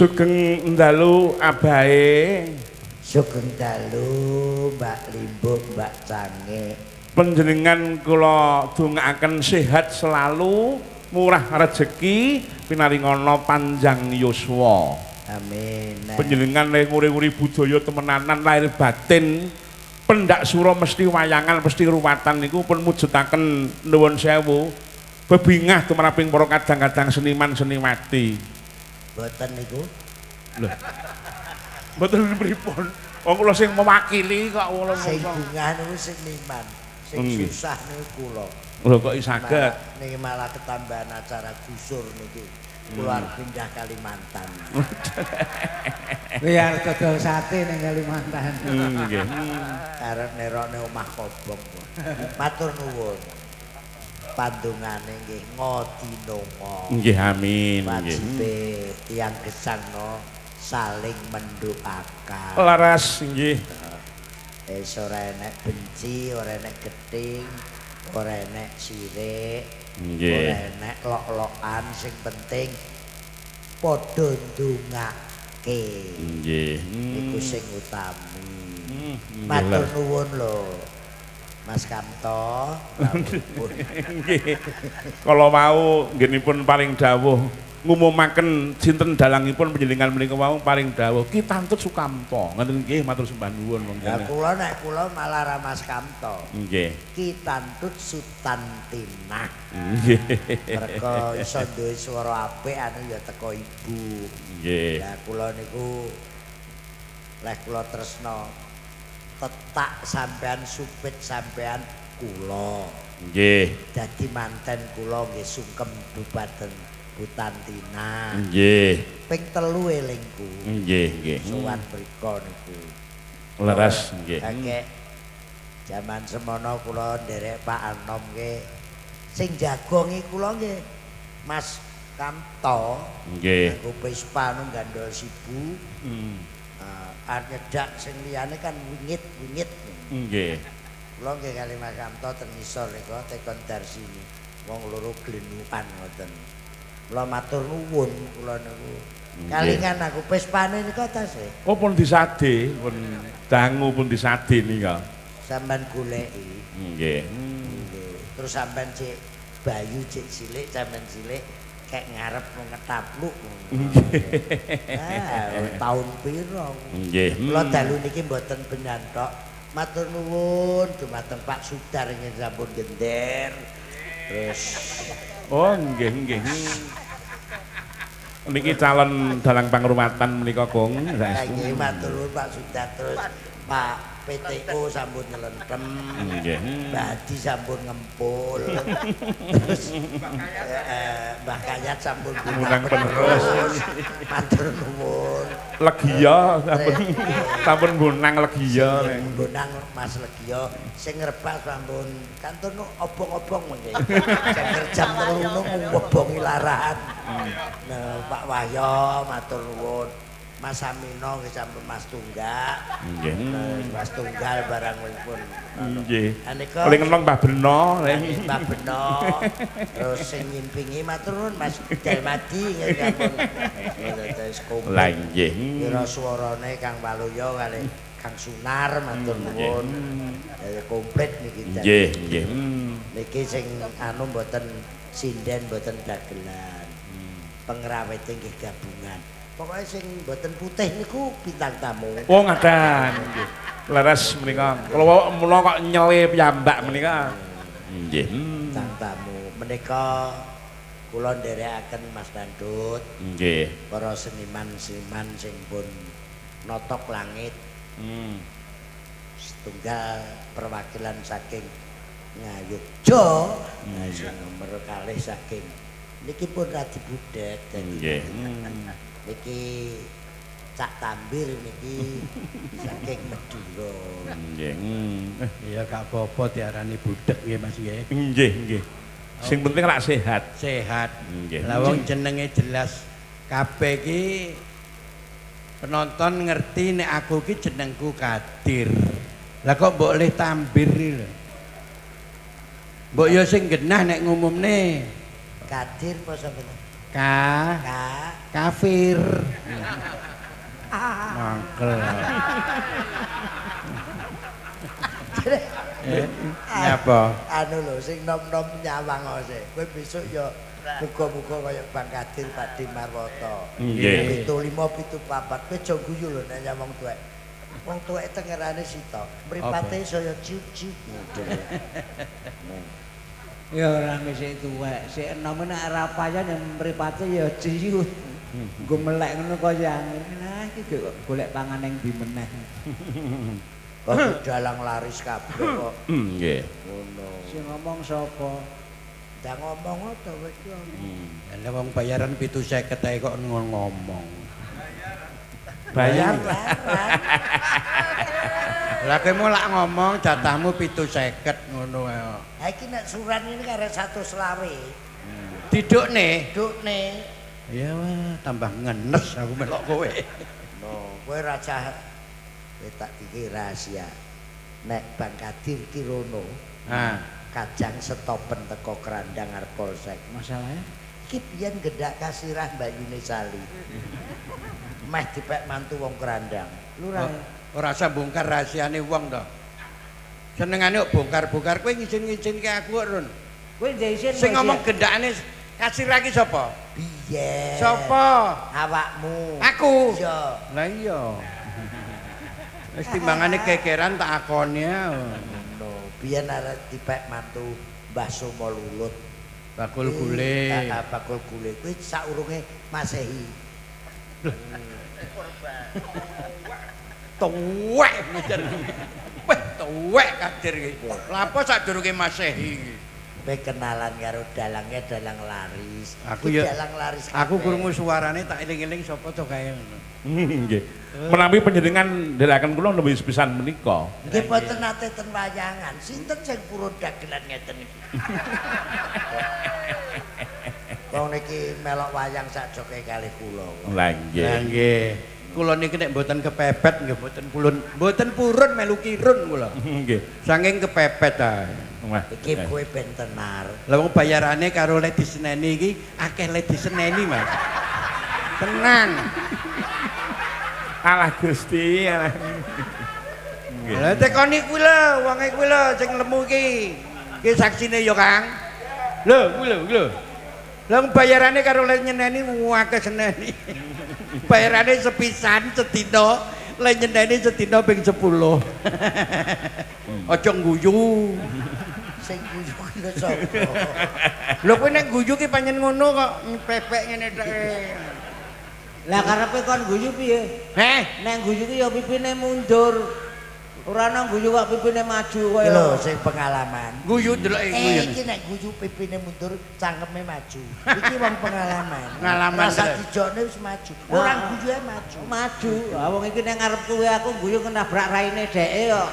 Sugeng ndalu abahe. Sugeng dalu Mbak Limbuk, Mbak Cange. Panjenengan kula dongaaken sehat selalu, murah rezeki, pinaringana panjang yuswa. Amin. Panjenengan nguri-nguri budaya temenanan lahir batin, pendak sura mesti wayangan, mesti ruwatan niku pun mujudaken nuwun sewu. Bebingah tumraping para kadang-kadang seniman seniwati. Boten niku. Lho. Mboten pripun. Wong kula sing mewakili kok kula Sing bungah niku seniman. Sing susah niku kula. Lho kok saged. Niki malah ketambahan acara gusur niki. Kula pindah Kalimantan. Kuwi arep dodol sate ning Kalimantan. Nggih. Arep nerokne omah kobong. Matur nuwun. Pandungane nggih ngodinonga. Nggih amin. Wajibe tiyang gesangno saling mendoakan. Laras nggih. Ora enek benci, ora enek gething, ora enek sirik, ora enek lok-lokan, sing penting padha ndongake. Nggih. Iku sing utami. Matur nuwun lho. Mas Kamto, nggih. Kala wau nggenipun paring dawuh ngumumaken sinten dalangipun panjenengan menika wau paring dawuh Ki Tantut Sukamto. Ngoten nggih matur sembah nuwun monggo. ya kula malah ra Mas Kamto. Nggih. Ki Tantut Sutantina. Nggih. Mergo iso duwe swara apik anu ya teko ibu. Nggih. Lah kula niku leh kula tresno tetak sampean supit sampean kula. Nggih. Dadi manten kula nggih sungkem Bupaten Butantina. Nggih. Ping 3 elingku. Nggih, nggih. Sowan mriko niku. Leres nggih. Kakek jaman semono kula nderek Pak Anom nggih. Sing jagongi kula nggih Mas Kamto. Nggih. Aku Vespa nu gandol sibu. Nyedak sing liyane kan wingit-wingit. Nggih. Kula nggih kali Mas Kamto ten ngisor nika tekon darsini. Wong loro glenukan ngoten. Kula matur nuwun kula niku. Kalingan aku Vespane nika tas e. Oh pun disade, pun dangu pun disade nika. Sampeyan goleki. Nggih. Nggih. Terus sampeyan cek bayu cek cilik sampeyan cilik kayak ngarep mau ngetapluk. Tahun piro? Nggih. Kula dalu niki mboten penyantok. Matur nuwun dumateng Pak Sudar ingkang sampun gender. Terus Oh nggih nggih. Niki calon dalang pangruwatan menika Kong. nggih matur nuwun Pak Sudar terus Pak PTO sampun nyelentem. Nggih. Mbah Adi sampun ngempul. Terus Mbah Kayat sampun Menang penerus. Matur nuwun. Legia sampun bunang legia. Bonang Mas Legio sing ngrebak sampun kantor obong-obong nggih. Jam 3 ngobongi larahan. Nah, Pak Wahyo matur nuwun. Mas Amino nggih sampun Mas Tunggak. Nggih. Mas Tunggal barang pun. Nggih. Anika Paling enong Mbah Beno. Mbak Beno. Terus sing nyimpingi matur nuwun Mas Dalmadi nggih sampun. Terus komplit. Lah nggih. Kira swarane Kang Waluyo kali Kang Sunar matur nuwun. Komplit niki. Nggih, nggih. Niki sing anu mboten sinden mboten dagelan. Pengrawite nggih gabungan. Pokoknya sing mboten putih niku bintang tamu. Oh ngadan nggih. Leres menika. Kula mula kok nyele piyambak menika. Nggih. Bintang tamu. Menika kula nderekaken Mas Dandut. Nggih. Para seniman-seniman sing pun notok langit. Setunggal perwakilan saking Ngayogja. Sing nomor kalih saking niki pun Radi Budet. Nggih. Niki Cak Tambir niki saking Madura. Nggih. Ya gak apa-apa diarani budek nggih Mas nggih. Nggih, nggih. Sing penting rak sehat. Sehat. Nggih. Lah wong jenenge jelas kabeh iki penonton ngerti nek aku ki jenengku Kadir. Lah kok mbok oleh Tambir lho. Mbok yo sing genah nek ngumumne. Kadir apa sampeyan? Kafir. mangkel. Nyapa? Anu lho sing nom-nom nyawang sik. Kowe besok ya muga-muga kaya Bang Kadir Pakdi Marwata. Nggih. 75 74 kowe aja guyu lho nek nyawang tuwek. Wong tuwek tengerane sita. Mripate saya ciuk-ciuk. Ya ora mesti tuwek, sik enom nek ora payan ya mripate ya ciut. Nggo melek ngono kaya angin. Nah iki golek pangan ning ndi meneh. Kok dalang laris kabeh kok. Nggih. Ngono. Sing ngomong sapa? Ndak ngomong to kowe iki. Lah wong bayaran 750 ae kok ngomong. Bayar. Lah kowe mau lak ngomong jatahmu 750 ngono ae. Ha iki nek suran ini karek 120. Didukne. Dukne. Ya wah, tambah ngenes aku melok kowe. No, kowe raja tak iki rahasia. Nek Bang Kadir Kirono, kajang stopen teko Kerandang arep Polsek. Masalahnya? Iki biyen gendak kasirah Mbak Yuni Sali. Meh dipek mantu wong Kerandang. Lurah. Ora usah bongkar rahasiane wong to. Senengane kok bongkar-bongkar kowe ngizin-ngizinke aku kok, Run. Kowe isin. Sing ngomong gendakane kasirah iki sapa? Biyen. Sapa? Awakmu. Aku. Iya. Lah iya. Wis timbangane kekeran tak akoni ae. No, biyen arep dipek mantu Mbah Somo Lulut. Bakul gule. Bakul gule kuwi saurunge Masehi. Tuwek ngejar. Weh, tuwek Kadir iki. Lha apa sadurunge Masehi iki? Kowe kenalan karo dalangnya dalang laris. Aku Iki ya dalang laris. aku kabeh. krungu suarane tak eling-eling sapa to kae ngono. Nggih. Menawi panjenengan ndherekaken kula nembe sepisan menika. Nggih boten nate ten wayangan. Sinten sing purun dagelan ngeten iki? Wong niki melok wayang sak joke kalih kula. Lah Lah nggih. nggih. Kula niki nek mboten kepepet nggih mboten purun melu kirun kula. Nggih. Saking kepepet ae. Wah. Iki kowe ben tenar. Lah wong bayarane karo le diseneni iki akeh le diseneni, Mas. Tenang. Alah Gusti, alah. Nggih. Lah tekoni kuwi lho, wonge kuwi lho sing lemu iki. Iki saksine ya, Kang. Lho, kuwi lho. Lah bayarane karo le nyeneni akeh seneni. Bayarane sepisan sedina, le nyeneni sedina ping 10. Aja ngguyu. Sing guyu ki lho sapa? Lho kowe nek guyu ki pancen ngono kok pepek ngene tok. Lah karepe kon guyu piye? Nek guyu ki ya pipine mundur. Ora nang guyu kok pipine maju kowe. Lho sing pengalaman. Guyu ndeloke kuwi. Iki nek guyu pipine mundur, cangkeme maju. Iki wong pengalaman. Pengalaman, Rasa Dek. dijokne wis maju. Orang guyu maju. Maju. Ah wong iki nek ngarep kuwe aku guyu kenabrak raine dheke kok.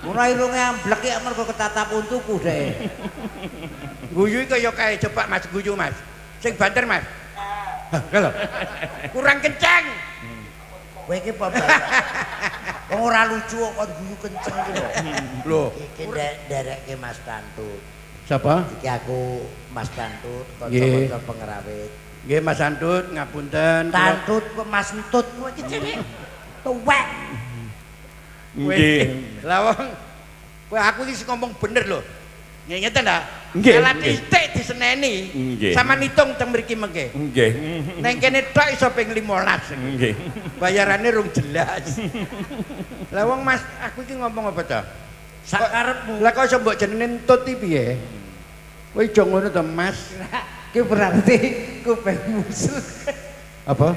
Ora irunge amblek ya mergo ketatap untuku dheke. Guyu kaya kae cepak Mas guyu Mas. Sing banter Mas. Kalau kurang kencang. Kowe iki apa bae? Wong ora lucu kok kon guyu kenceng iki lho. Lho, Iki nderekke Mas Tantut. siapa? Iki aku Mas Tantut, Nggih. kanca pengrawit. Nggih Mas Antut, ngapunten. Tantut kok Mas Entut kowe iki jenenge tuwek. Nggih. Lah wong kowe aku iki sing ngomong bener lho. Ngeten ta? Nggih, Alat nggih. titik diseneni. Nggih. Sama nitung teng mriki mengke. Nggih. Neng kene tok iso ping 15. Nggih. Bayarane rung jelas. Lah wong Mas, aku iki ngomong apa ta? Sak karepmu. Lah kok iso mbok jenenge Entut iki piye? Kowe aja ngono to, Mas. Ki berarti kupingmu selek. Apa?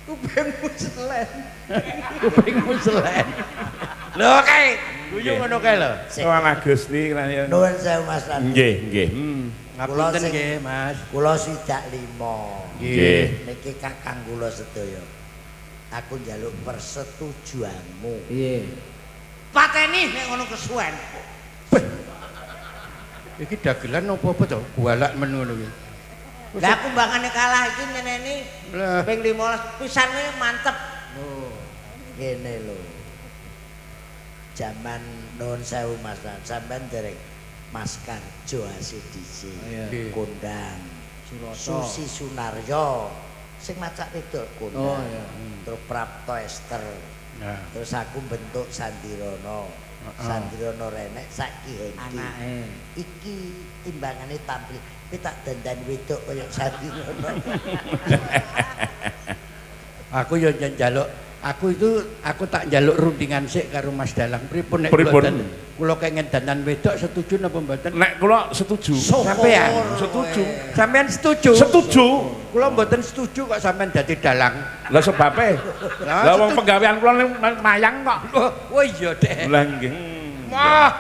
Kupingmu selek. Kupingmu selen. Lho kae, guyu ngono kae lho. Alah Gusti. Nuwun sewu Mas Tantut. Nggih, nggih. Ngapunten sing- nggih, Mas. Kula swidak 5. Nggih. Niki kakang kula sedaya. Aku njaluk persetujuanmu. Piye? Pateni nek ngono kesuwen. Iki dagelan apa-apa to? Bualak men ngono iki. Lah aku mbangane kalah iki nyeneni Lah, ping 15 pisan kuwi mantep. Ngene lho. Zaman nuwun sewu Mas Tan, sampean dereng Mas Karjo ACDC, Iya. Kondang, Suroso. Susi Sunaryo, sing macak wedok kono. Oh iya. Terus Prapto Ester. Nah. Terus aku bentuk Sandirono. Sandirono renek saiki Hengki. Anake. Iki timbangane tampil tapi tak dandan wedok kaya Sandirono. Aku yo njaluk aku tak njaluk rundingan sik karo Mas Dalang pripun nek Pripun? kula kenging dandan wedok setuju napa mboten? Nek kula setuju. Sampean Setuju. Sampean setuju? Setuju. Kula mboten setuju kok sampean dadi dalang. Lah sebabe. Lah wong penggawean kula mayang kok. Oh iya, Dek. Lah nggih. Wah,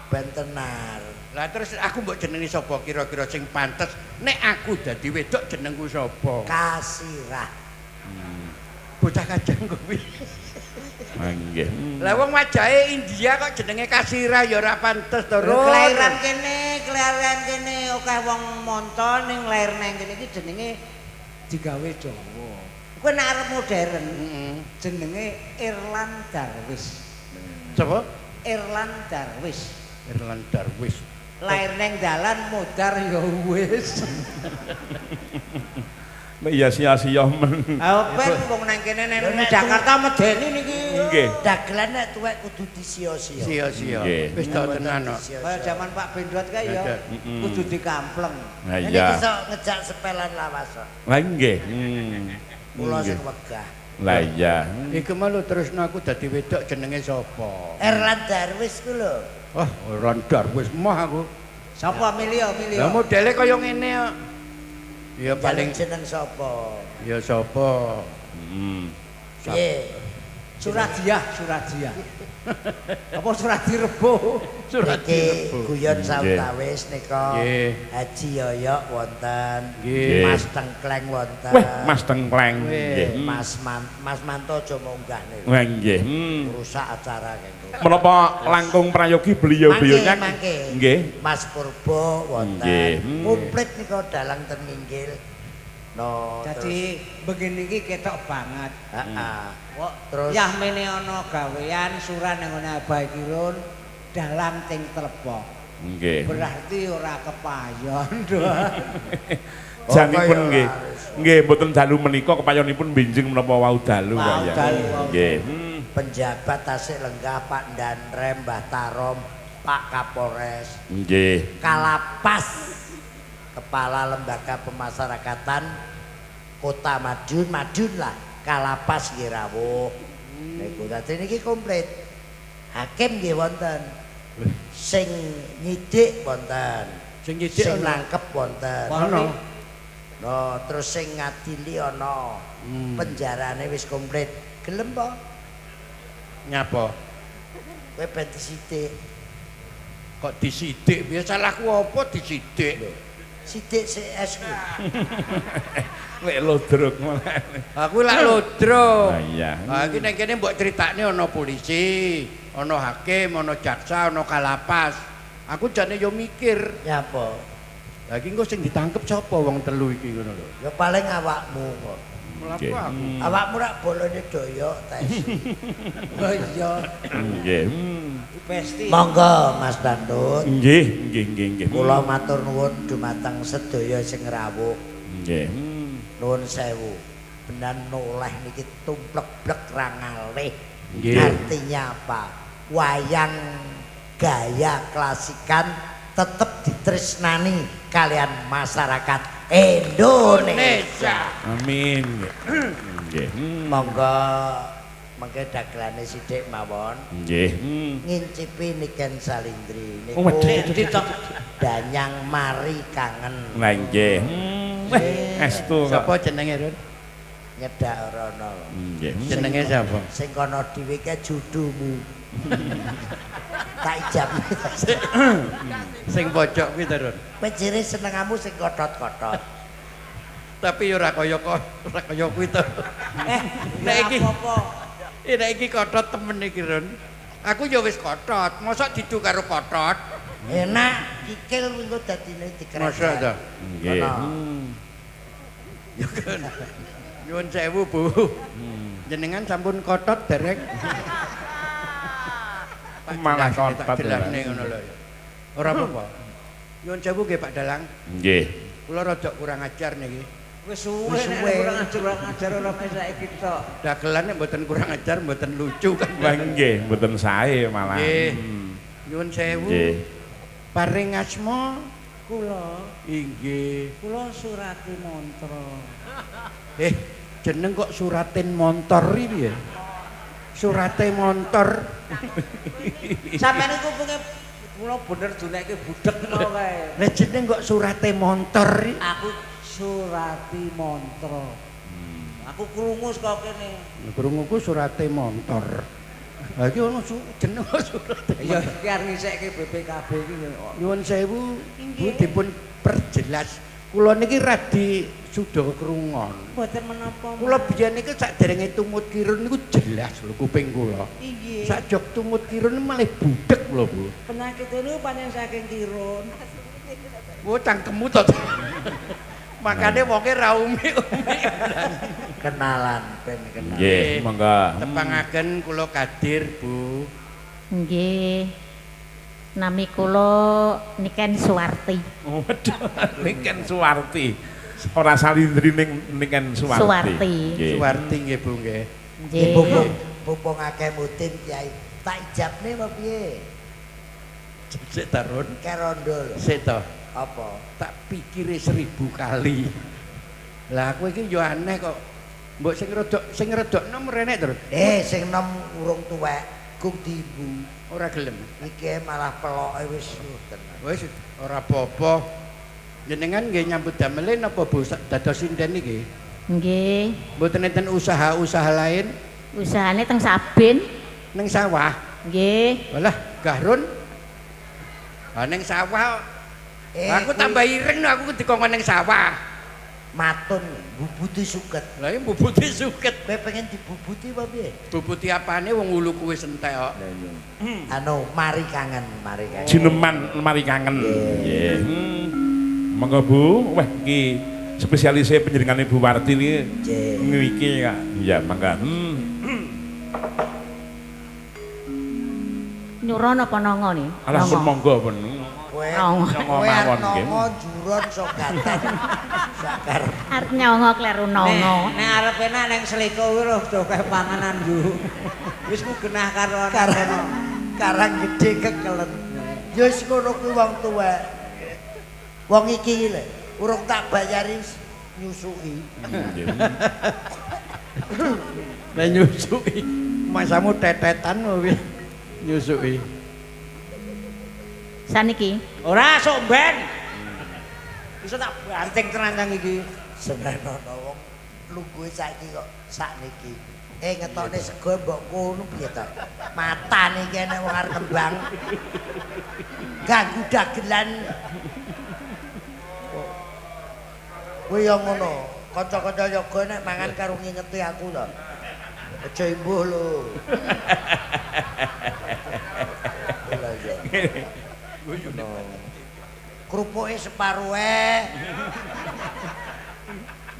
Ben tenar. lah terus aku mbok jenengi sapa kira-kira sing pantes nek aku dadi wedok jenengku sapa? Kasirah. Bocah kajang kuwi. Lah nggih. Lah wong wajahe India kok jenenge Kasira ya ora pantes to, Rut. Kelahiran kene akeh wong monto ning lair nang kene iki jenenge digawe Jawa. Kuwi nek arep modern jenenge Irlan Darwis. Sapa? Irlan Darwis. Irlan Darwis. Lair nang dalan modar ya wis. Nek ya sia-sia men. Ben wong nang kene nang Jakarta medeni niki. Nggih. Dagelan nek tuwek kudu disio-sio. Sia-sia. Nggih. Wis tok tenan kok. Kaya zaman Pak Bendot kae ya kudu dikampleng. Lah Ini iya. iso ngejak sepelan lawas kok. Lah nggih. Kula sing wegah. Lah iya. Iku malu terusno aku dadi wedok jenenge sapa? Erlan Darwis ku lho. Wah, Irlan Darwis mah aku. Sapa milih? Lah modele kaya ngene kok. Ya paling jeneng sapa? ya sapa? Piye? Suradiah. Apa Suradi Rebo? Iki guyon sawetawis nika Nggih. Haji Yoyok wonten, Nggih. Mas Tengkleng wonten. Weh, Mas Tengkleng. Nggih. Mas Manto aja munggah niku. Wah nggih. Rusak acara kengko. Menapa langkung prayogi beliau-beliaunya? Mangke. Nggih. Mas Purbo wonten. Nggih. Komplit nika dalang ten minggil. No, Jadi begini iki ketok banget. heeh. Kok Terus yahmene ana gawean suran nang ngene Abah Kirun dalang ting tlepok. Nggih. Berarti ora kepayon. Janipun nggih. Nggih, mboten dalu menika kepayonipun benjing menapa wau dalu kok ya. dalu. Nggih. penjabat tasik lenggah Pak Danrem, Mbah Tarom, Pak Kapolres, Nggih. Kalapas, Kepala Lembaga Pemasyarakatan Kota Madiun, Madiun lah, Kalapas nggih rawuh. Niku dadi niki komplit. Hakim nggih wonten. Sing nyidik wonten. Sing nyidik Sing ana. nangkep wonten. Ono. No, terus sing ngadili ana. Penjarane wis komplit. Gelem po? Nyapa? Kowe ben disidik. Kok disidik? Ya salahku apa disidik? Sidik CS ku. Lek lodrok malah. Aku lak lodro. Ah iya. Ha iki nek kene mbok critakne ana polisi, ana hakim, ana jaksa, ana kalapas. Aku jane yo mikir, Ya apa? lah iki engko sing ditangkep sapa wong telu iki ngono lho. Ya paling awakmu kok. Mlaku aku. Awakmu rak bolone doyok tes. Oh iya, Nggih. pesti. Monggo Mas Bandut. Nggih, nggih, nggih, nggih. Kula matur nuwun dumateng sedaya sing rawuh. Nggih. Nuwun sewu. Benan noleh niki tumplek-blek ra ngalih. Nggih. Artinya apa? Wayang gaya klasikan tetep ditresnani kalian masyarakat Indonesia. Amin. Nggih. Monggo mengke dagelane sithik mawon. Nggih. Ngincipi Niken Salindri niku Oh, waduh. Danyang Mari Kangen Lah nggih. Estu kok. Sapa jenenge, Run? nyedak rono. Nggih. Jenenge sapa? Sing kono dhewe ke judumu. Tak ijab. Sing pojok kuwi to, Run. Kowe jere senengamu sing kotot-kotot. Tapi yo ora kaya kuwi to. Nek iki apa? nek iki kotot temen iki, Run. Aku yo wis kotot, mosok didu karo kotot. Enak kikil engko dadine dikeren. Mosok to. Nggih. Yo kan. Nyuwun sewu, Bu. Jenengan sampun kotot dereng. Malah kotot. Tak jelasne ngono lho. Ora apa-apa. Nyuwun sewu nggih Pak Dalang. Nggih. Kula rada kurang ajar niki. Wis suwe nek kurang ajar ora saiki tok. Dagelan nek mboten kurang ajar mboten lucu kan. Wah nggih, mboten sae malah. Nggih. Nyuwun sewu. Nggih. Paring asma Kula, inggih. kula Surati Mantra. Jeneng kok Suratin Montor iki piye? Surate Montor. Sampeyan iku pengen kula bener dunekke budhek ngono kae. Lah jeneng kok Surate Montor iki? Aku Surati Mantra. Aku krungu saka kene. Krunguku Surate Montor. Lah iki ono jeneng kok Surate. Ya iki arep ngisekke BPKB iki. Nyuwun sewu, Bu dipun perjelas. Kula niki radi suda krungon. Mboten menapa. Kula biyen niku sakderenge tumut kirun niku jelas lho kuping kula. Inggih. Sakjok tumut kirun malah budhek lho, Bu. Penyakit niku pancen saking kirun. Oh, cangkemmu to. Makane wonge ra umi-umi. Kenalan ben kenalan. Nggih, monggo. Tepangaken kula Kadir, Bu. Nggih. Nami kula Niken Suwarti. Waduh, Niken Suwarti. Ora salindri ning Niken Suwarti. Suwarti. Nggih. Suwarti nggih, Bu nggih. Nggih. Pupung akeh mutin Kiai. Tak ijabne apa piye? Sik tarun. Kerondol. Sik to. Apa? Tak pikire 1000 kali. Lah kowe iki yo aneh kok. Mbok sing redokno mrenek terus. Sing nom urung tuwek, kum dibu. Ora gelem. Iki malah peloke wis tenan. Wis ora apa-apa. Jenengan nggih nyambut damel napa Bu dados sinden iki? Nggih. Mboten enten usaha-usaha lain Usahane teng Sabin. ning sawah. Nggih. Walah, garun. Ha ning sawah. Aku tambah ireng aku dikongkon ning sawah. Matun bubuti suket. Lah iki bubuti suket. Kowe pengen dibubuti apa piye? Bubuti apane wong uluku wis entek kok. Anu mari kangen, mari kangen. Jineman lemari kangen. Nggih. Monggo Bu, wah iki spesialise penjenengan Ibu Warti niki Nggih. ngriki ya. Ya, mangga. Nyuron apa nongo nih? Alah pun monggo pun. Kowe Nongo. kowe mawon, arep nggih. nongo juron sogatan. Sakar. Arep nyongo kleru nongo. Nek arep enak ning Sliko kuwi lho do kae panganan yo. Wis ku genah karo Karang anak. karang gede kekelen. Ya wis ngono kuwi wong tuwek. Wong iki lho, urung tak bayari nyusuki. Lah nyusuki. Masamu tetetan kuwi nyusuki. Saniki. Ora sok ben. Bisa tak banting tenanan iki. Sebenarnya wong lungguhe saiki kok sakniki. Ngetokne sego mbok kono piye to? Matane kene wong arep kembang. Ganggu dagelan. Kuwi yo ngono. Kanca-kanca yoga nek mangan karo ngingeti aku to. Aja imbuh lho. Lha iya. Krupuke separuhe.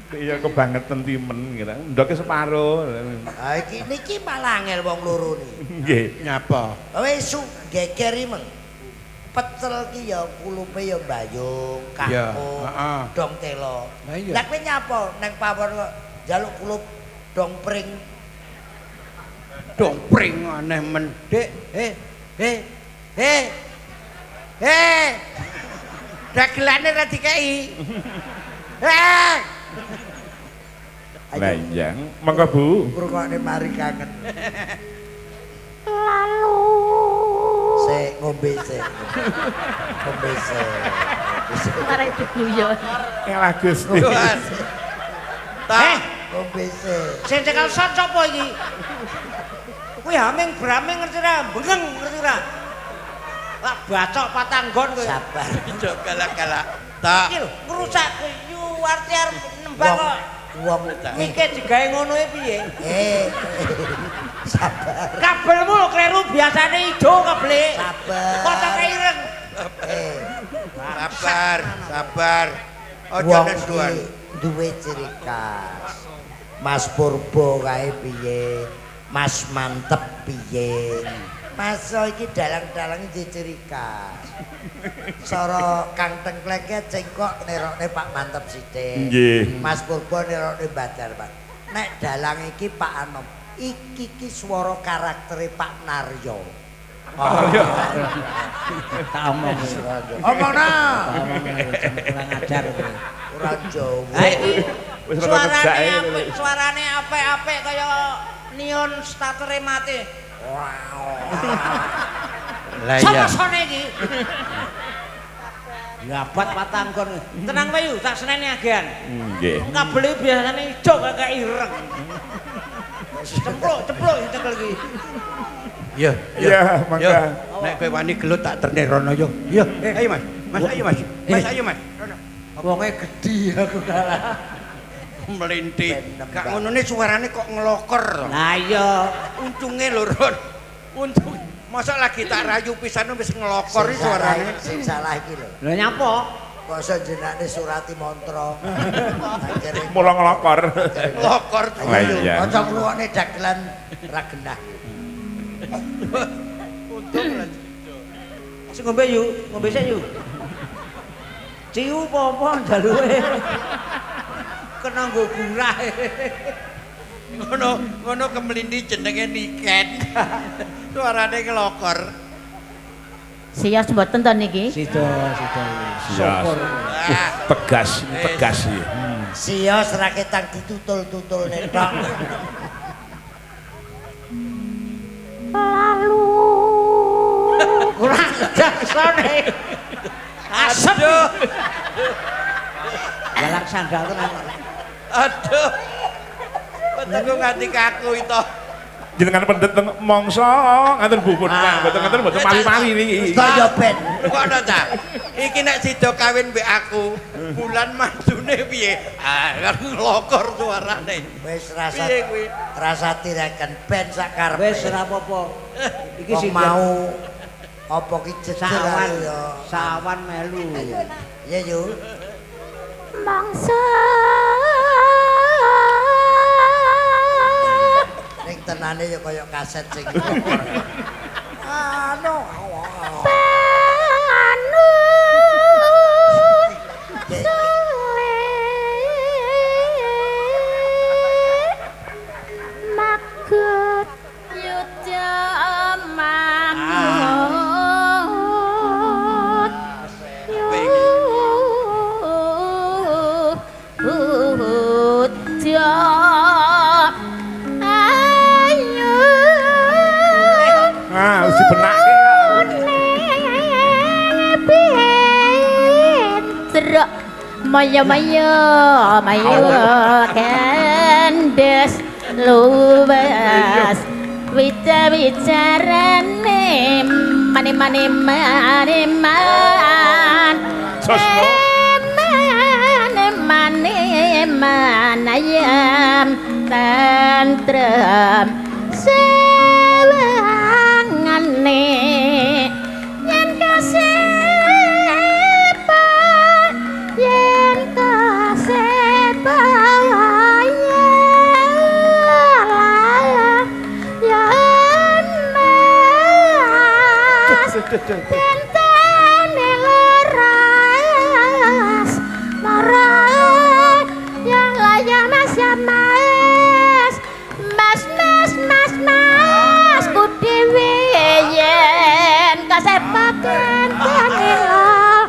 Iya kebangetan timen kira. Ndoke separo. Ha iki niki malah angel wong loro ni. Nggih. Nyapa? Wis geger meng. Pecel ki ya kulupe ya mbayung, Iya, kangkung, heeh. dong telo. Lah iya. Lah kowe nyapa nang pawon kok njaluk kulup dong pring. Dompring aneh men. Dik, dagelane ra dikei. Lah iya, monggo Bu. Ngrungokne mari kangen. Lalu. Sik ngombe sik. Ngombe sik. Marek diguyon. Elah Gusti. Ngombe sik. Sing cekal son sapa iki? Kuwi haming braming ngerti ra? Bengeng ngerti ra? Lah bacok patanggon kowe. Sabar. Ijo galak-galak. Tak. Iki lho ngrusak yu arti arep nembang kok. Wong Mikir digawe ngono e piye? Sabar. Kabelmu lho kleru biasane ijo kabele. Sabar. Kocoke ireng. Sabar, sabar. Ojo Wong nesuan. iki duwe ciri khas. Mas Purbo kae piye? Mas Mantep piye? Maso iki dalang-dalang di ciri khas. Soro Kang Tengkleke cengkok nerokne Pak Mantep sithik. Nggih. Mas Purba nerokne Badar, Pak. Nek dalang iki Pak Anom. Iki swara karaktere Pak Naryo. Tak omong. Omongna. Kurang ajar kowe. Ora Jawa. Ha iki Wis rada ngejake. suarane apik-apik kaya neon startere mati. Lah Sopo iya. sone iki? Ya abot patangkon. Tenang wae yuk, tak seneni agean. Nggih. Kabele biasane ijo kakek ireng. Ceplok cekel iki. Iya, Iya, mangga. Nek kowe wani gelut tak ternerono yo. Iya, ayo Mas. Mas ayo Mas. Mas ayo Mas. Rono. Wonge gedhi aku kalah. Melintik. Gak ngonone suarane kok ngelokor to. Lah iya, Uncunge lho, Ron. Untung. Masa lagi tak rayu pisan wis ngelokor iki suarane. Sing salah iki lho. lha nyapa? Kok jenenge Surati Mantra. Akhire Mula ngelokor. Ngelokor. Lah iya. Kanca ngrungokne dagelan ra genah. Untung lah. Sing ngombe yuk, ngombe sik yuk. Ciu apa jaluke? Kena nggo gurah. Ngono kemelindi jenenge Niken. Suarane ngelokor. Sias mboten to niki? Sida. Syukur. Tegas iki. Sios ra ketang ditutul-tutul nek tok. Lalu Kurang jaksane. Asep. Galak sandal tenan. Aduh. Betul nganti kaku itu. Jenengan pendet mongso ngaten Bu pun. Mboten mali-mali niki. Kaya ben. Kok ana ta? Iki nek sida kawin mbek aku, bulan mantune piye? Ah, ngelokor suarane. Wis rasa Piye kuwi? rasa tireken ben sak karepe. Wis ora apa-apa. Iki Wong sing mau apa ki jejer sawan, ya. sawan melu. Ya yo. mangsa Ning tenane ya kaya kaset sing ngelokor. Anu. panu magut yuda mangut yuda ayu Ah, wis dibenake kok. Pinter maya kendes luwes bicarane mani man Sosmo. man ayam tantrem sewangane yen kasepan yen kasepan yen mas tentane leras marah yang layak mas ya mas ku dewe yen kasepaken kanila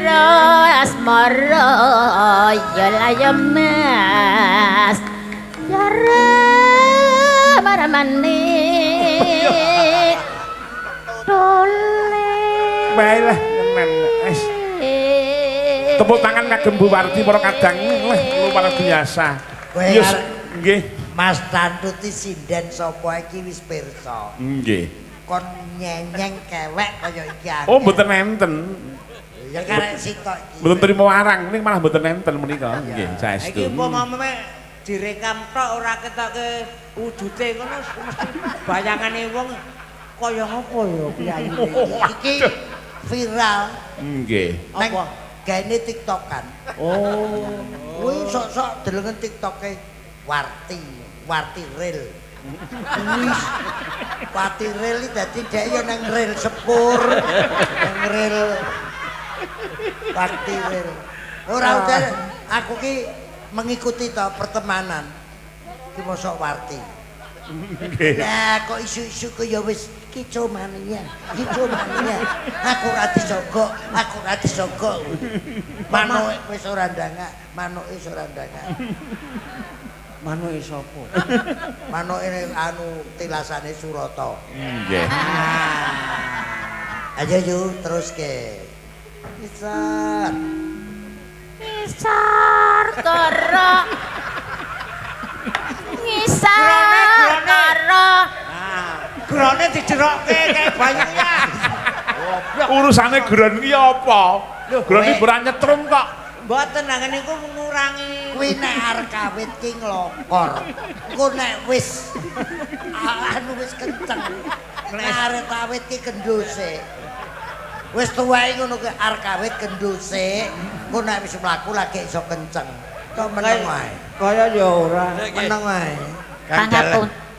ras mara ya layak mas ya maramane dole Baiklah, tenan. Wis. Tepuk tangan kagem Bu Warti para kadang luar biasa. Kowe Yus, arek nggih. Mas Tantuti sinden sapa iki wis pirsa. Nggih. Kon nyenyeng kewek kaya iki akeh. Oh, mboten enten. Ya karek sitok iki. Mboten trimo warang, ning malah mboten enten menika. Nggih, Iki saestu. umpamane direkam tok ora ketoke wujude ngono mesti bayangane wong kaya apa ya piyayine. Iki viral Nggih. neng Apa? gaene TikTokan. Oh. Kuwi sok-sok delengen TikToke Warti. Warti Ril. Wis Warti Ril iki dadi dhek yo nang ril sepur. Nang ril Warti Ril. Ora udah aku ki mengikuti to pertemanan. Ki mosok Warti. Lah kok isu-isu ku ya wis kicomania. Aku ora disogok. Manuke wis ora ndangak, manuke wis ora ndangak. Manuke sapa? Manuke anu tilasane Surata. Nggih. Ayo yuk teruske. Isar. Ngisor karo ngisor karo Grone dijerokke kayak banyaknya. Urusane gron iki apa? Gron iki ora nyetrum kok. Mboten nang niku ngurangi. Kuwi nek arep kawit ki nglokor. Engko nek wis anu wis kenceng. Nek arep kawit ki kenduse. Wis tuwek ngono ki arep kawit kenduse. Engko nek wis mlaku lagi iso kenceng. Kok meneng wae. Kaya ya ora. Meneng wae.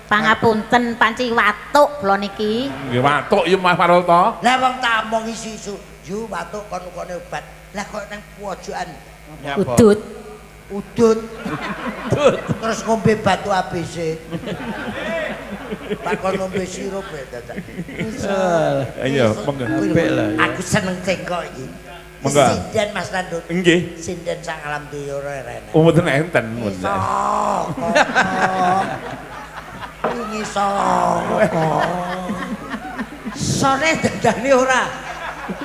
pangapunten panci watuk kula niki. Nggih watuk ya Mas Parota. Lah wong tamong isu-isu, yu watuk kon ukone obat. Lah kok nang pojokan Udut. udut. Terus ngombe batu ABC. Bakal ngombe sirup ya dadak. Ayo, monggo. Aku seneng cengkok iki. Monggo. Sinden Mas Landut. Nggih. Sinden sak alam dunya ora rene. Oh, mboten enten, mboten. Ini sapa? Sone dadane ora.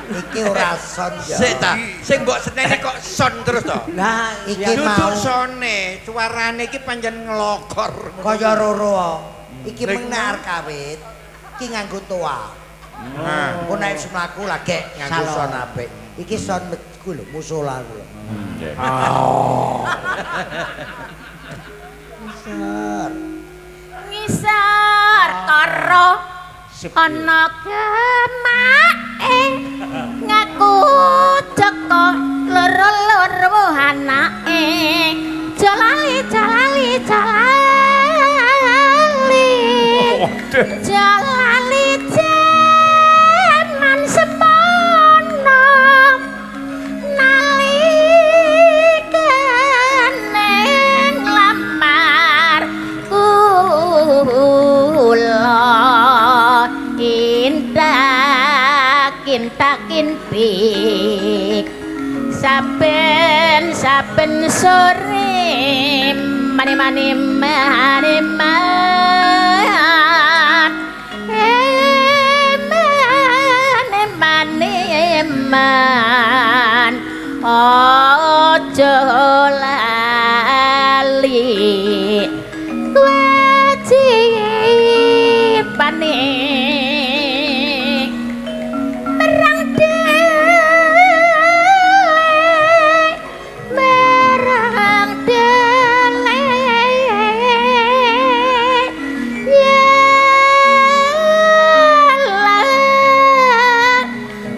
Iki ora son ya. Sik ta, sing mbok seneni kok son terus to. Lah Iki Duduk mau sone, suarane iki pancen nglokor. kaya roro. Iki menar kawit. Iki nganggo toa. Nah, Ku nek wis mlaku lagi nganggo Salon. son apik. Iki son ku lho musola ku lho. Nggih. Besar. Ngisor karo ana gemake ngaku jeko loro-loro anake jalali jaman semono nalikane lamar kula kintakin pik saben sore mani man ojo lali wajibane merang dele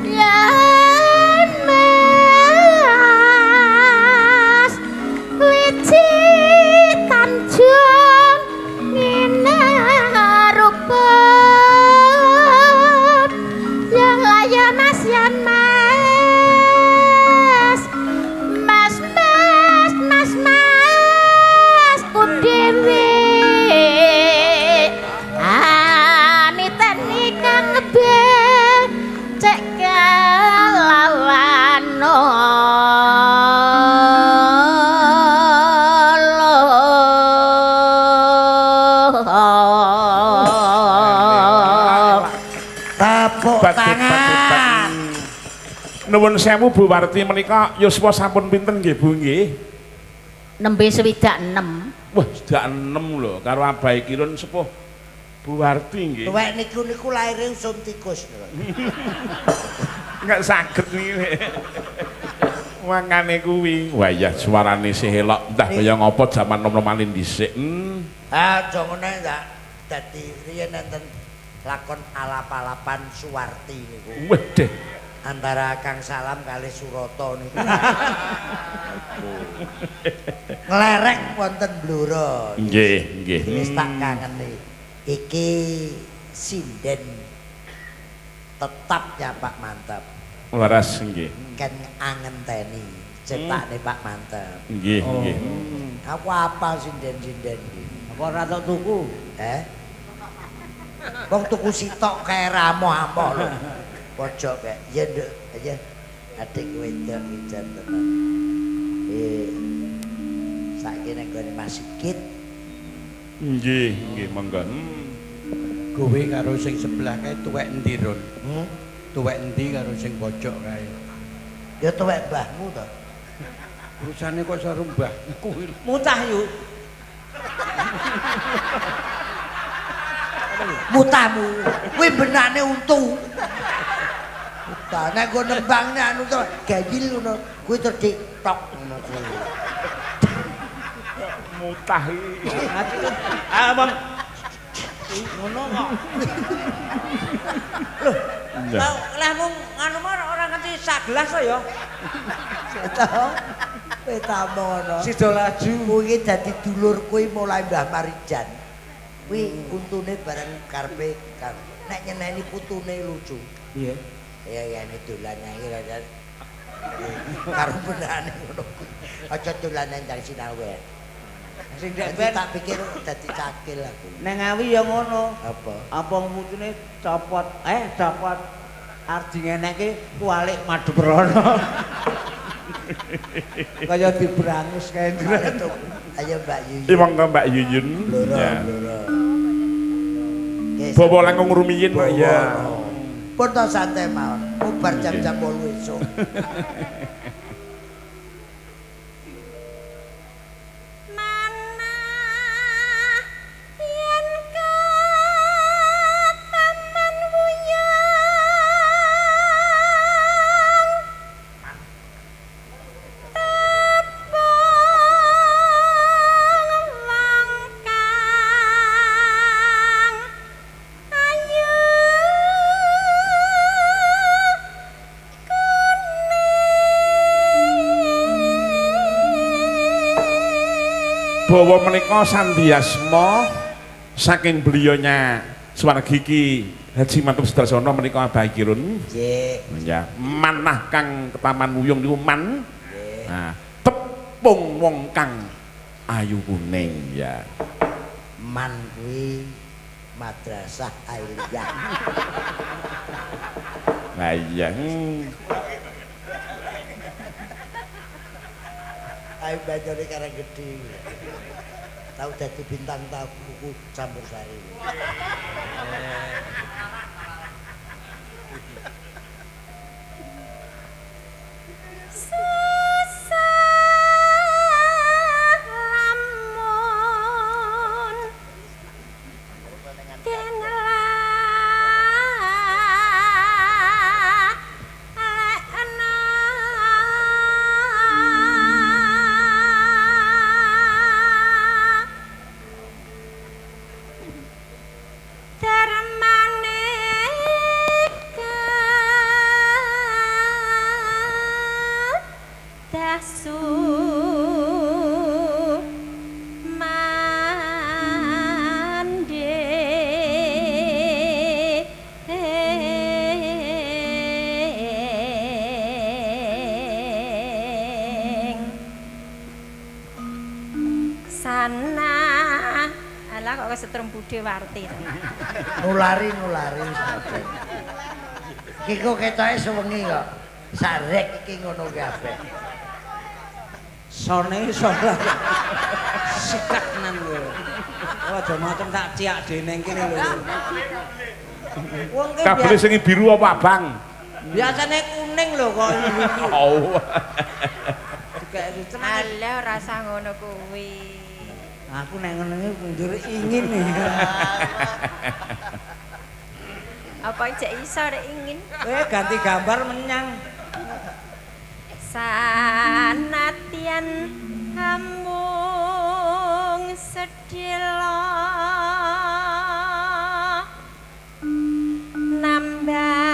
ya mas wiji tanjung ngene rupa ya mas ku dhewe aniten ikang becek kalawan Tepuk tangan. Nuwun sewu Bu Warti menika yuswa sampun pinten nggih Bu nggih? nembe swidak 6. Wah, sudah 6 lho karo Abahe Kirun sepuh Bu Warti nggih. Tuwek niku laire usum tikus. Enggak saged niki. Wangane kuwi. Wah ya suarane sih elok. Entah kaya ngopo jaman nom-nomane dhisik. Aja ngene ndak. Dadi riyen enten lakon alap-alapan Suwarti niku. Wedhe. antara Kang Salam kali Suroto niku. Nglerek wonten Blora. Nggih, nggih. Wis tak kangeni. Iki sinden tetapnya Pak Mantap. Waras nggih. Kan angenteni cetakne Pak Mantap. Nggih, nggih. Aku apa sinden-sinden iki? Apa ora tok tuku? Wong tuku sitok kae ramoh-amoh lho. Pojok kae. Ya nduk, aja. Adik wedok iki tenan. Saiki nek gone Mas Sigit. Nggih, nggih monggo. Kowe karo sing sebelah kae tuwek endi, Ron? Tuwek endi karo sing pojok kae? Ya tuwek mbahmu to. Urusane kok karo mbahku. Mutah yuk. Mutamu, kuwi benane untu. Mutah nek go nembangne anu to gajil ngono, kuwi terdik tok ngono kuwi. Mutah iki. Bang. Ngono kok. Loh, lehmu anu ora ngerti sak gelas to ya. Seto. Petamono. Sida laju. Kuwi dadi dulur kuwi mulai Mbah Marijan. Kuwi untune bareng karepe kan. Nek nyeneni putune lucu. Iya. Ya ini dolan iki karo benane ngono. Aja dolanan dari Sinawe. Sing Tak pikir dadi cakil aku. nang Ngawi ya ngono. Apa? Apa mutune copot copot ardi ngenekke kualik madu perono. Kaya dibrangus kae. Ayo Mbak Yuyun. Iki monggo Mbak Yuyun. Ya. Bawa langkung rumiyin Pak ya. Pun to santai mawon. Bubar jam-jam 8 esuk. Bawa menika sandiasma saking beliaunya Swargi Ki Haji Mantub Sudarsono menika Abah Kirun. Nggih. Ya, manah kang ketaman wuyung niku man. Nah, tepung wong kang ayu kuning ya. Man kuwi madrasah Ailiyah. Lah iya. Ayo bajone Karang Gedhe. Tahu dadi bintang tahu buku campur sari. Setrum Budhe Warti. Nulari. Iki kok ketoke sewengi kok. Sarek iki ngono kabeh. Sone sono. Sikak tenan lho. Aja macem tak ciak deneng kene lho. Wong ki Kabel sing biru apa abang? biasane kuning lho kok iki. Oh. Dikek tenan. Alah rasa ngono kuwi. Aku nek ngono iki kundur ingin nih. Apa cek iso rek ingin? Ganti gambar menyang. Sanatian hambung sedhela nambani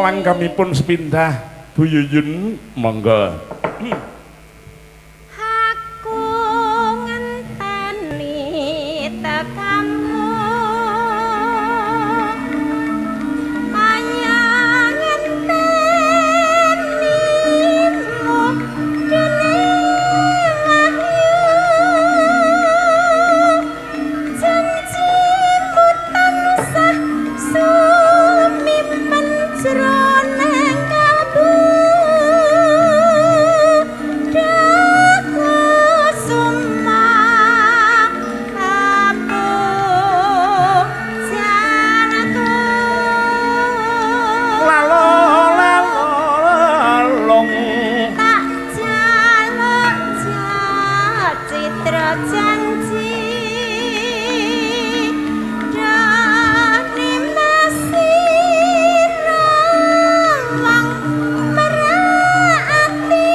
langgamipun sepindah Bu Yuyun monggo. Aku ngenteni tekamu ayang ngentenimu dene wahyu janjimu tansah sumipen jroning kalbu daku sumah aku janaku Lalong tak jaluk citra janji dani masira wong merati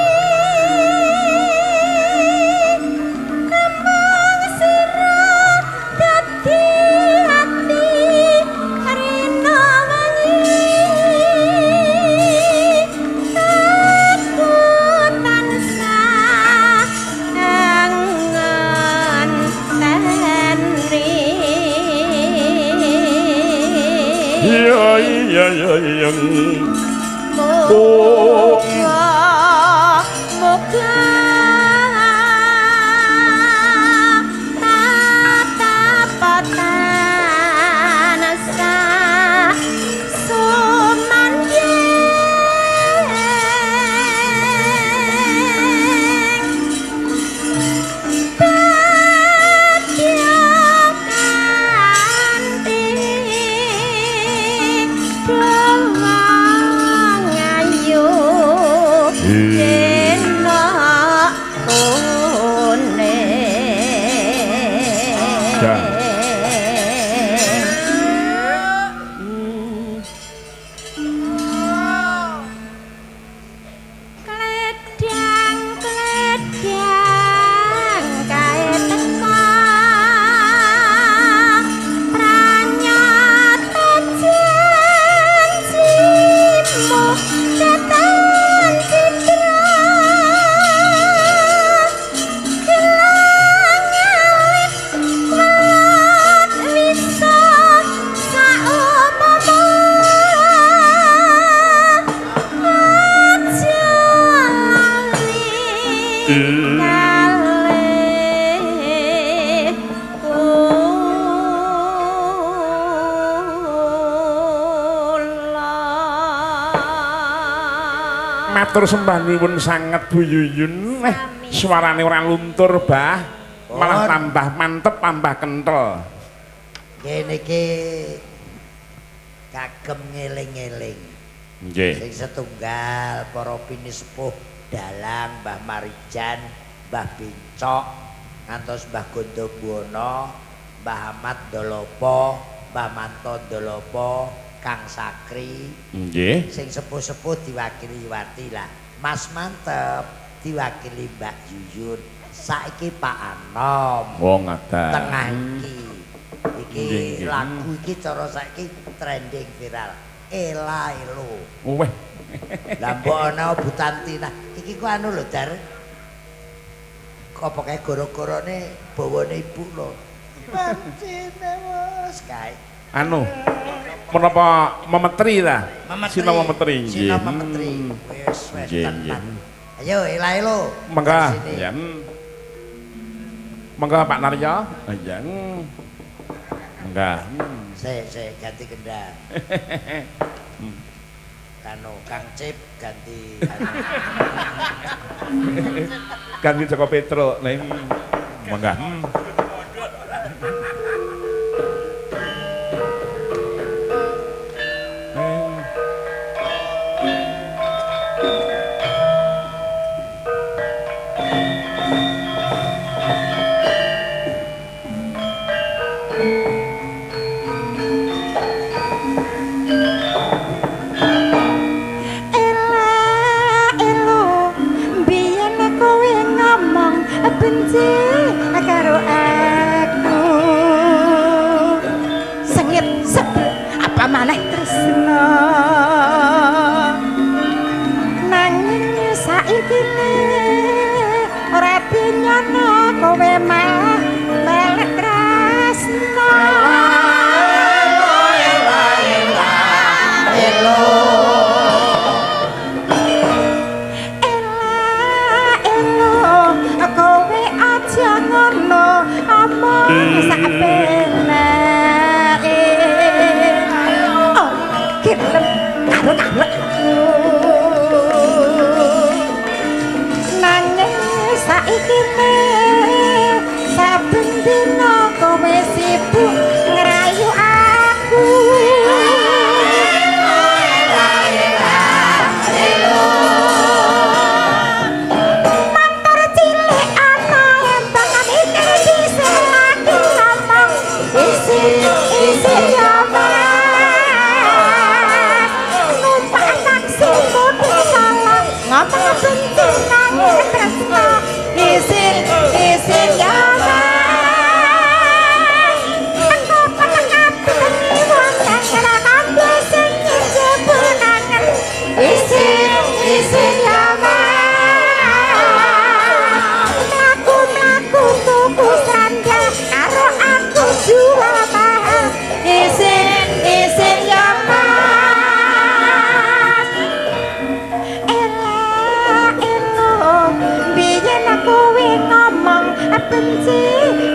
kembang sira dadi ati rina wangi aku tansah kangen tenri ya Moga tatapatan asa sumandheng badya kanthi doang ayu dena one Ya. Kledang kae teka pranyata janjimu datang citra kelangan welat wisa saupama aja lali kalih kula. matur sembah nuwun sanget Bu Yuyun. Suarane ora luntur, Bah. Malah Pun. tambah mantep, tambah kentel. Kene iki kagem ngeling-eling. Nggih. Sing setunggal para pinisepuh dalang Mbah Marijan, Mbah Bincok, ngantos Mbah Gondobuwana, Mbah Ahmad Dolopo, Mbah Manto Dolopo, Kang Sakri. Nggih. Sing sepuh-sepuh diwakili Wati lah. Mas Mantep diwakili Mbak Yuyun. Saiki Pak Anom. Wong ngadah. Tengah iki. Iki Nggih, nggih. lagu iki cara saiki trending viral. Ela elo. Weh. Lah mbok ana Butantina. Iki ku anu lho, Dar. Kok pokoke goro-gorone bawane ibu lho. Pancene wes kae. Anu. Menapa memetri ta? Sina memetri. Sina Nggih. memetri. Wes wes Nggih, tenan. nggih. Ayo ela elo. Mangga, Sini. ya. Mangga Pak Naryo. Ya. Mangga. Saya ganti kendang. Kano Kang Cip ganti anu. Ganti Joko Petro ning mangga. benci karo saiki ora dinyono kowe malah melek tresno kowe aja ngono omong sak penake oh gelem karo nanging saiki saben dina kowe sibuk ngrayu aku benci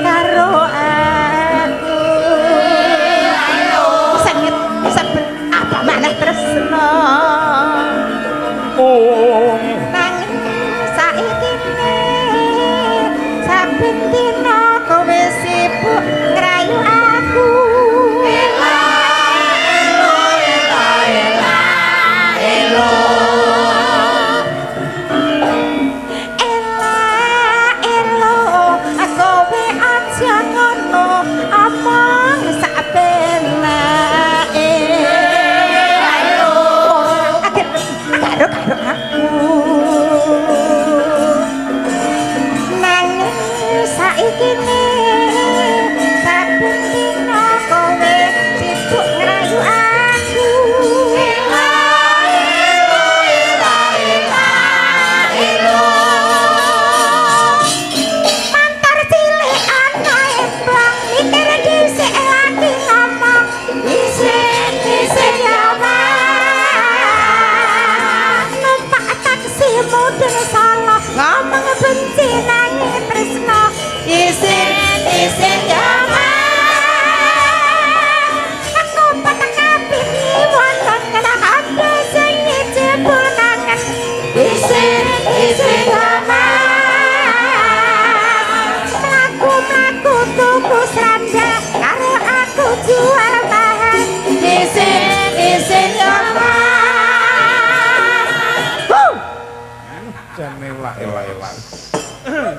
karo aku sengit sebel apa maneh tresno nanging saiki saben dina kowe sibuk ngrayu aku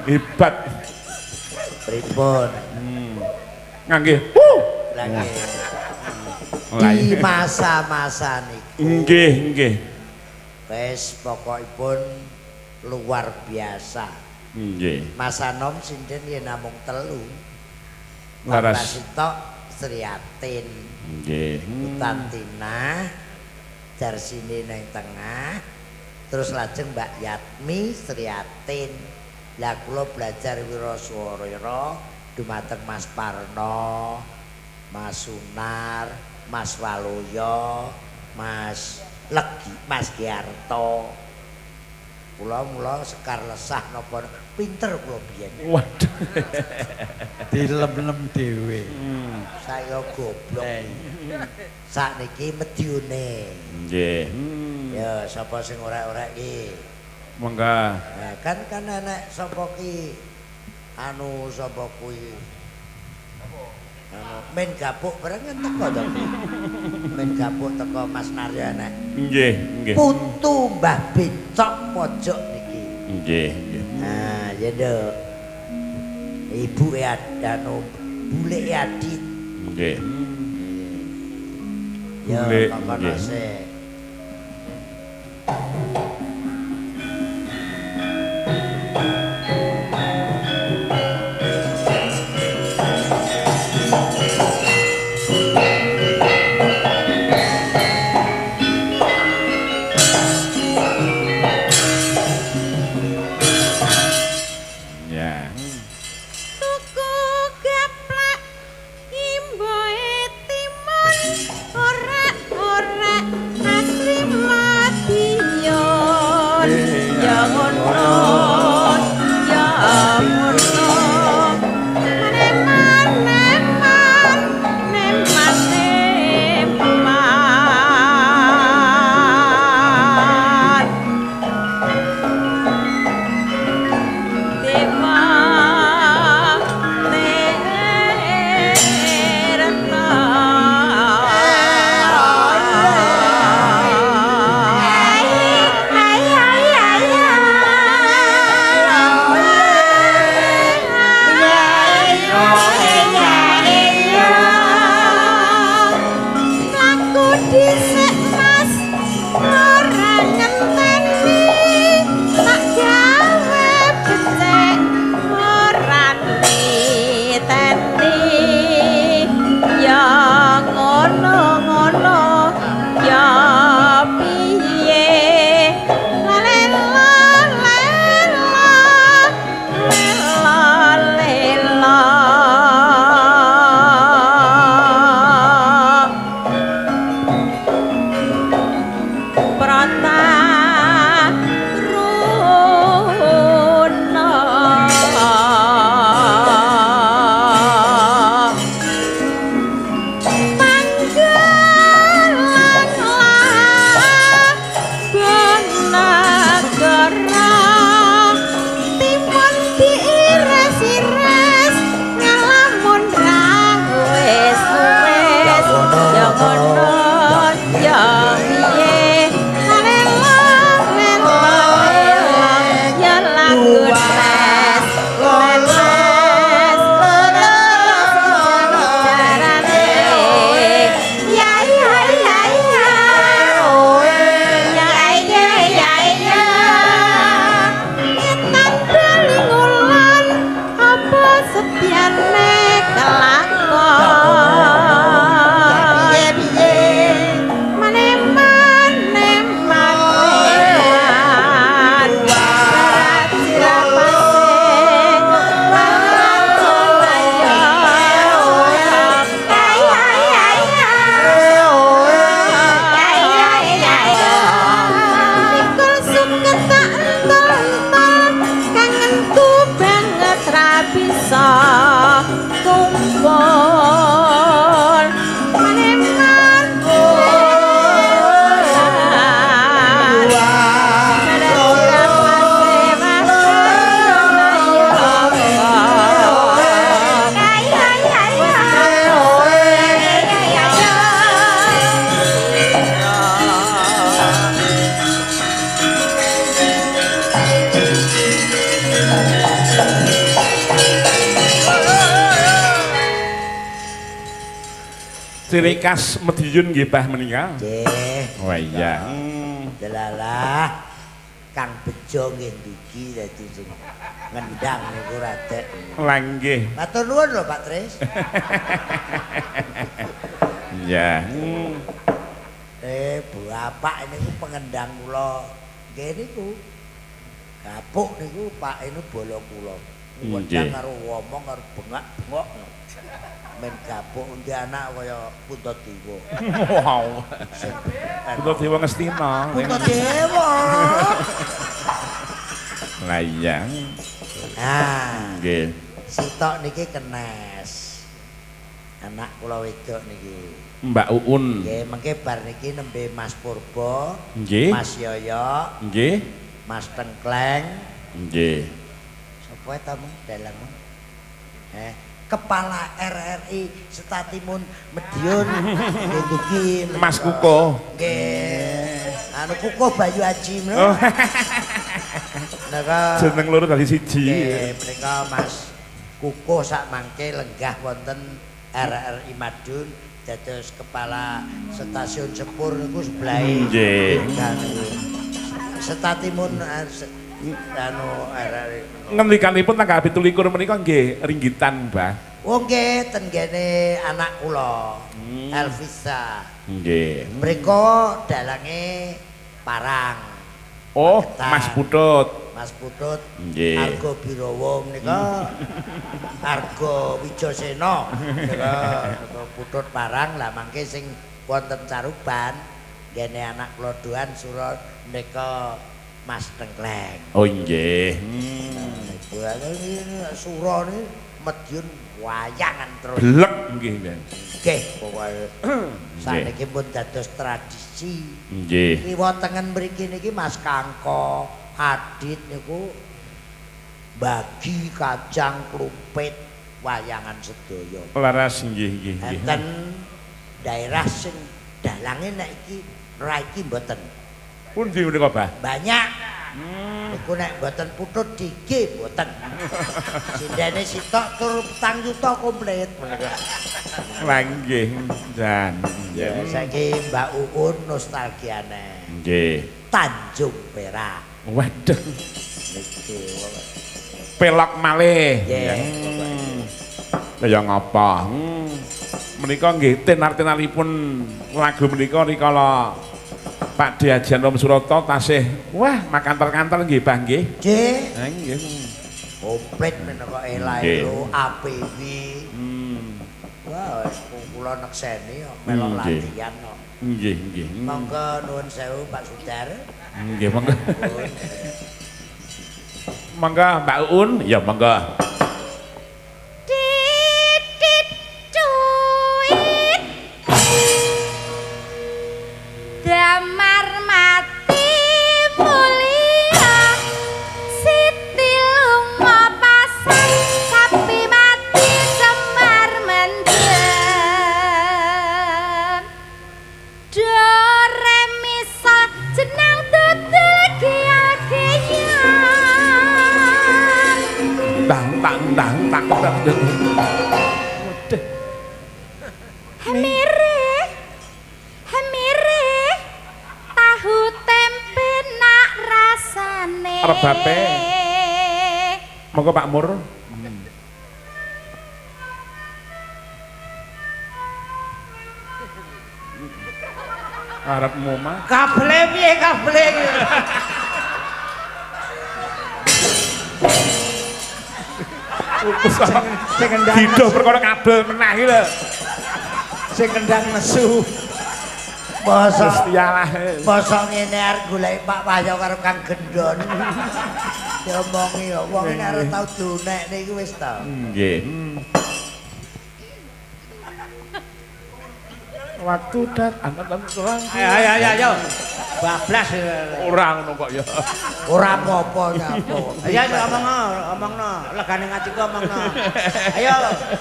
hebat pripun ngangge lagi di masa-masa niku nggih wis pokokipun luar biasa nggih masa nom sinden yen namung 3 laras sitok Sriatin nggih Tantina Jarsine nang tengah terus lajeng Mbak Yatmi Sriatin. Lah kula belajar wiraswara dumateng Mas Parno, Mas Sunar, Mas Waloyo, Mas Legi, Mas Giarto. Kula mula sekar lesah napa pinter kula biyen. Waduh. Dilem-lem dhewe. Saya goblok. Sakniki medyune. Nggih. Ya sapa sing ora-ora iki? Mangga. Nah, kan enek sapa ki anu sapa kuwi anu men gapuk bareng teko to men gapuk teko Mas Narya enek Nggih putu Mbah Becok pojok niki nggih nah ya nduk ibu anu Bulek Adit nggih ya Bulek nggih ciri khas Madiun nggih Bah menika. Nggih. Oh iya. Delalah Kang Bejo nggih ndugi dadi sing ngendang niku radek. Lah nggih. Matur nuwun lho Pak Tris. Iya. Bapak niku pengendang kula. Nggih niku. Gapuk niku Pak ini bola kula. Ngendang karo ngomong karo bengak-bengok. Men gapuk undi anak kaya Puntadewa. Wow. Puntadewa Ngastina. Puntadewa. Lah iya. Nah, Nggih. sitok niki kenes. Anak kula wedok niki. Mbak Uun. Nggih, mengke bar niki nembe Mas Purba, Nggih. Mas Yoyo, Nggih. Mas Tengkleng. Nggih. Sapa ta mung dalang? Kepala RRI Setatimun Madiun ndugi Mas Kuko. nggih. Anu Kuko Bayu Aji menika. Oh. Naka Jeneng loro dadi siji. nggih, menika Mas Kuko sak mangke lenggah wonten RRI Madiun dados kepala stasiun sepur niku sebelahe. Nggih. Setatimun anu RRI. Ngendikanipun tanggal 17 menika nggih ringgitan, Mbah. Oh nggih ten kene anak kula. Elvisa. Nggih. Mriko dalange Parang. Oh, Magetan. Mas Putut. Mas Putut. Nggih. Arga Birawa menika. Arga Wijasena. Menika Putut Parang lah mangke sing wonten Caruban kene anak kula doan surat menika Mas Tengkleng. Oh nggih. Sura ni Madiun wayangan terus. Blek nggih, Ben. Nggih, pokoke saniki pun dados tradisi. Nggih. Kiwa tengen mriki niki Mas Kangko, Adit niku bagi kacang klumpit wayangan sedaya. Laras nggih, nggih, nggih. Enten daerah sing dalange nek iki ra iki mboten. Pundi menika, Bah? Banyak. Iku nek mboten putut digi mboten. Sindene sitok tur 4 juta komplit menika. Lah nggih, jan. Ya saiki Mbak Uun nostalgiane. Nggih. Tanjung Perak. Waduh, Niku. pelok malih. Nggih. Kaya ngapa? Menika nggih tenar-tenaripun lagu menika rikala Pak Diajan Rom Surata tasih wah makanter-kanter nggih Bah nggih. Nggih. Ha nggih. Komplit menapa Nggih. elailo APW. Wah, wis kula nekseni kok melok Nggih. latihan kok. Nggih, nggih. Monggo nuwun sewu Pak Sudar. Nggih, monggo. Monggo Mbak Uun, ya monggo. Titit cuit damar mati mulia Siti lunga pasang sapi mati semar mendem do re mi sol jenang tutul giyang Tang. Hemire tahu tempe nak rasane Rebape. Monggo Pak Mur. Arep moma. Kable piye kable iki? Sing kendang Hidup perkara kabel menah iki lho. sing kendang nesu. Basa Gustialah. basa ngene arep golek Pak Wahyo karo Kang Gendon. Diomongi kok wong iki arep tau donek niki wis ta. Nggih. Waktu dat anak orang Ayo. Bablas. orang ngono kok ya. Ora apa-apa nyapa. Ayo omongno, legane ngaji ku omongno. Ayo,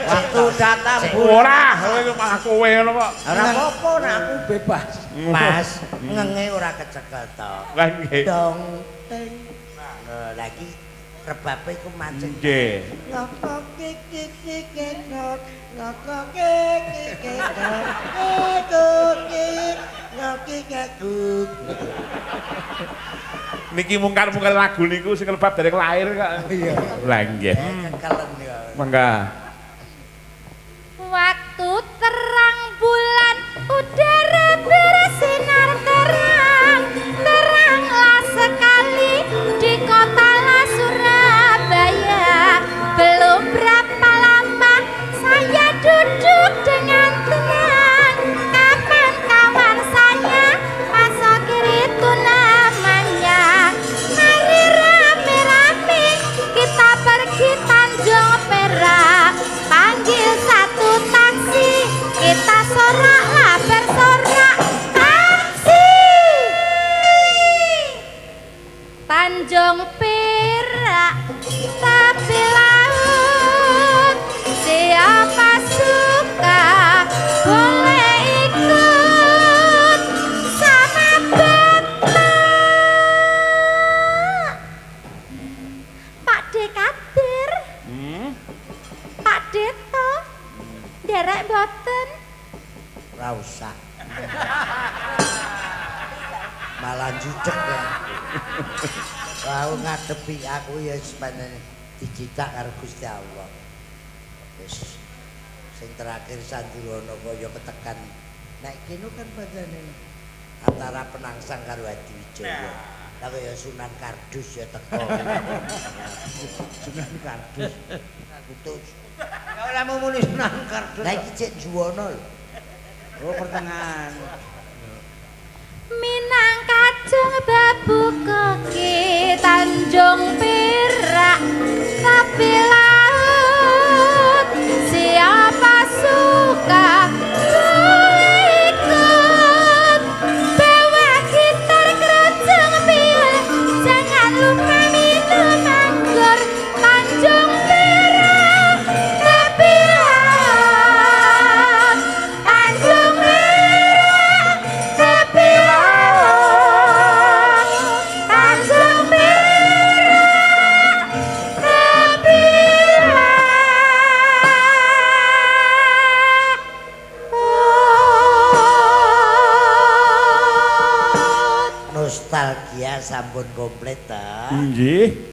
waktu datang Ora, kowe malah kowe ngono kok. Ora apa-apa nek aku Bebas. Mas, ngenge ora kecekel to. Lah nggih. Dong teng. Lagi rebabe iku macet. Nggih. Ngokok kiki kiki ngok ngokok kiki kiki ngok ngoki ngakuk. Niki mungkar-mungkar lagu niku sing lebab dari lahir kok. Iya. Lah nggih. Kekelen ya. Mangga. Waktu terang bulan udara bersinar terang teranglah sekali di kota Surabaya. Belum berapa lama saya duduk dengan tenang. Kapan kawan saya Pak kiri itu namanya. Mari rame-rame kita pergi Tanjung Perak. Panggil satu taksi, kita soraklah bersorak. Taksi! Tanjung Perak, tapi laut. Siapa suka boleh ikut sama Bapak. Pak Dekadir. Pak Deto, derek boten. Ora usah. Malah jujek ya. Kau ngadepi aku ya sebenarnya dicithak karo Gusti Allah. Wis sing terakhir Sandirono kaya ketekan. Nek kene kan padane antara Penangsang karo Hadiwijaya. Lah kaya Sunan Kardus ya teko. Sunan Kardus. Putus. Ya ora mau muni Sunan Kardus. Lah iki cek juwono lho. Oh pertengahan. Minang kacung babu koki Tanjung Perak, tapi laut. Siapa suka boleh ikut. Bawa gitar keroncong pil, jangan lupa minum anggur. Tanjung Perak, tapi laut. Tanjung Perak, tapi laut. Tanjung Perak, tapi laut. Nostalgia sampun komplit ta. Nggih.